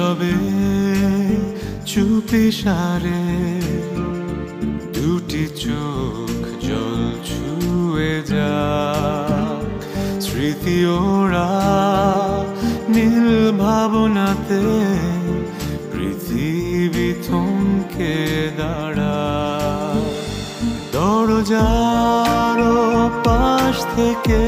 নীরবে চুপি সারে দুটি চোখ জল ছুঁয়ে যা স্মৃতি ওরা নীল ভাবনাতে পৃথিবী থমকে দাঁড়া দরজার পাশ থেকে